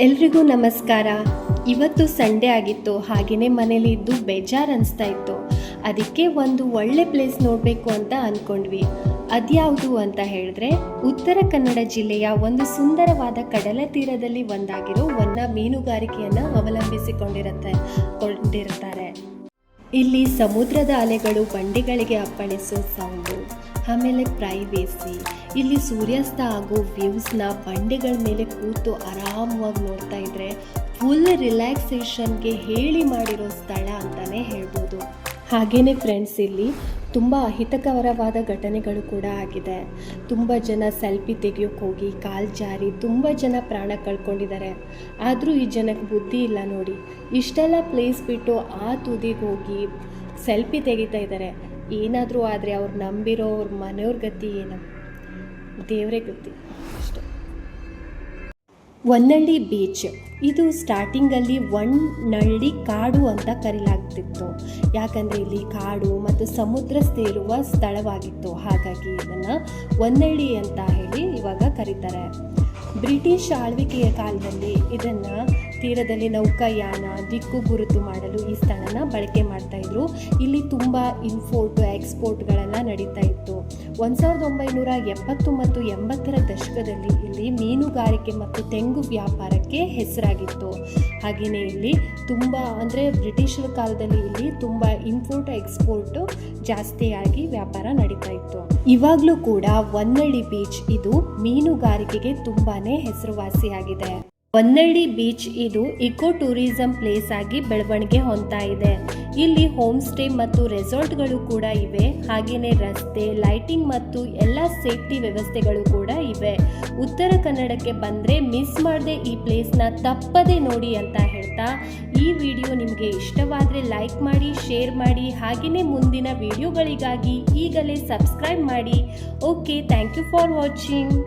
ಎಲ್ರಿಗೂ ನಮಸ್ಕಾರ. ಇವತ್ತು ಸಂಡೇ ಆಗಿತ್ತು, ಹಾಗೆಯೇ ಮನೇಲಿ ಇದ್ದು ಬೇಜಾರು ಅನಿಸ್ತಾ ಇತ್ತು. ಅದಕ್ಕೆ ಒಂದು ಒಳ್ಳೆ ಪ್ಲೇಸ್ ನೋಡಬೇಕು ಅಂತ ಅಂದ್ಕೊಂಡ್ವಿ. ಅದ್ಯಾವುದು ಅಂತ ಹೇಳಿದ್ರೆ ಉತ್ತರ ಕನ್ನಡ ಜಿಲ್ಲೆಯ ಒಂದು ಸುಂದರವಾದ ಕಡಲ ತೀರದಲ್ಲಿ ಒಂದಾಗಿರೋ ಮೀನುಗಾರಿಕೆಯನ್ನು ಕೊಂಡಿರ್ತಾರೆ. ಇಲ್ಲಿ ಸಮುದ್ರದ ಅಲೆಗಳು ಬಂಡೆಗಳಿಗೆ ಅಪ್ಪಳಿಸೋ ಸೌಂಡು, ಆಮೇಲೆ ಪ್ರೈವೇಸಿ, ಇಲ್ಲಿ ಸೂರ್ಯಾಸ್ತ ಆಗೋ ವ್ಯೂಸ್ನ ಬಂಡೆಗಳ ಮೇಲೆ ಕೂತು ಆರಾಮವಾಗಿ ನೋಡ್ತಾ ಇದ್ರೆ ಫುಲ್ ರಿಲ್ಯಾಕ್ಸೇಷನ್ಗೆ ಹೇಳಿ ಮಾಡಿರೋ ಸ್ಥಳ ಅಂತಲೇ ಹೇಳ್ಬೋದು. ಹಾಗೇನೆ ಫ್ರೆಂಡ್ಸ್, ಇಲ್ಲಿ ತುಂಬ ಅಹಿತಕರವಾದ ಘಟನೆಗಳು ಕೂಡ ಆಗಿದೆ. ತುಂಬ ಜನ ಸೆಲ್ಫಿ ತೆಗಿಯೋಕ್ಕೆ ಹೋಗಿ ಕಾಲು ಜಾರಿ ತುಂಬ ಜನ ಪ್ರಾಣ ಕಳ್ಕೊಂಡಿದ್ದಾರೆ. ಆದರೂ ಈ ಜನಕ್ಕೆ ಬುದ್ಧಿ ಇಲ್ಲ ನೋಡಿ, ಇಷ್ಟೆಲ್ಲ ಪ್ಲೇಸ್ ಬಿಟ್ಟು ಆ ತುದಿಗೆ ಹೋಗಿ ಸೆಲ್ಫಿ ತೆಗಿತಾ ಇದ್ದಾರೆ. ಏನಾದರೂ ಆದರೆ ಅವ್ರು ನಂಬಿರೋ ಅವ್ರ ಮನೆಯವ್ರ ಗತಿ ಏನು, ದೇವರೇ ಗತಿ ಅಷ್ಟೆ. ಹೊನ್ನಳ್ಳಿ ಬೀಚ್, ಇದು ಸ್ಟಾರ್ಟಿಂಗಲ್ಲಿ ಹೊನ್ನಳ್ಳಿ ಕಾಡು ಅಂತ ಕರೆಯಲಾಗ್ತಿತ್ತು. ಯಾಕಂದರೆ ಇಲ್ಲಿ ಕಾಡು ಮತ್ತು ಸಮುದ್ರ ಸೇರುವ ಸ್ಥಳವಾಗಿತ್ತು. ಹಾಗಾಗಿ ಇದನ್ನು ಹೊನ್ನಳ್ಳಿ ಅಂತ ಹೇಳಿ ಇವಾಗ ಕರೀತಾರೆ. ಬ್ರಿಟಿಷ್ ಆಳ್ವಿಕೆಯ ಕಾಲದಲ್ಲಿ ಇದನ್ನು ತೀರದಲ್ಲಿ ನೌಕಾಯಾನ ದಿಕ್ಕು ಗುರುತು ಮಾಡಲು ಈ ಸ್ಥಳನ ಬಳಕೆ ಮಾಡ್ತಾಯಿದ್ರು. ಇಲ್ಲಿ ತುಂಬ ಇಂಪೋರ್ಟು ಎಕ್ಸ್ಪೋರ್ಟ್ಗಳೆಲ್ಲ ನಡೀತಾ ಇತ್ತು. 1970 ಮತ್ತು 80ರ ದಶಕದಲ್ಲಿ ಇಲ್ಲಿ ಮೀನುಗಾರಿಕೆ ಮತ್ತು ತೆಂಗು ವ್ಯಾಪಾರಕ್ಕೆ ಹೆಸರಾಗಿತ್ತು. ಹಾಗೆಯೇ ಇಲ್ಲಿ ತುಂಬ ಅಂದರೆ ಬ್ರಿಟಿಷರ ಕಾಲದಲ್ಲಿ ಇಲ್ಲಿ ತುಂಬ ಇಂಪೋರ್ಟ್ ಎಕ್ಸ್ಪೋರ್ಟು ಜಾಸ್ತಿಯಾಗಿ ವ್ಯಾಪಾರ ನಡೀತಾ ಇತ್ತು. ಇವಾಗಲೂ ಕೂಡ ಹೊನ್ನಳ್ಳಿ ಬೀಚ್ ಇದು ಮೀನುಗಾರಿಕೆಗೆ ತುಂಬಾ ಹೆಸರುವಾಸಿಯಾಗಿದೆ. ಹೊನ್ನಳ್ಳಿ ಬೀಚ್ ಇದು ಇಕೋ ಟೂರಿಸಂ ಪ್ಲೇಸ್ ಆಗಿ ಬೆಳವಣಿಗೆ ಹೊಂದ್ತಾ ಇದೆ. ಇಲ್ಲಿ ಹೋಮ್ ಸ್ಟೇ ಮತ್ತು ರೆಸಾರ್ಟ್ಗಳು ಕೂಡ ಇವೆ. ಹಾಗೆಯೇ ರಸ್ತೆ, ಲೈಟಿಂಗ್ ಮತ್ತು ಎಲ್ಲ ಸೇಫ್ಟಿ ವ್ಯವಸ್ಥೆಗಳು ಕೂಡ ಇವೆ. ಉತ್ತರ ಕನ್ನಡಕ್ಕೆ ಬಂದರೆ ಮಿಸ್ ಮಾಡದೆ ಈ ಪ್ಲೇಸ್ನ ತಪ್ಪದೆ ನೋಡಿ ಅಂತ ಹೇಳ್ತಾ, ಈ ವಿಡಿಯೋ ನಿಮಗೆ ಇಷ್ಟವಾದರೆ ಲೈಕ್ ಮಾಡಿ, ಶೇರ್ ಮಾಡಿ, ಹಾಗೆಯೇ ಮುಂದಿನ ವಿಡಿಯೋಗಳಿಗಾಗಿ ಈಗಲೇ ಸಬ್ಸ್ಕ್ರೈಬ್ ಮಾಡಿ. Okay, thank you for watching.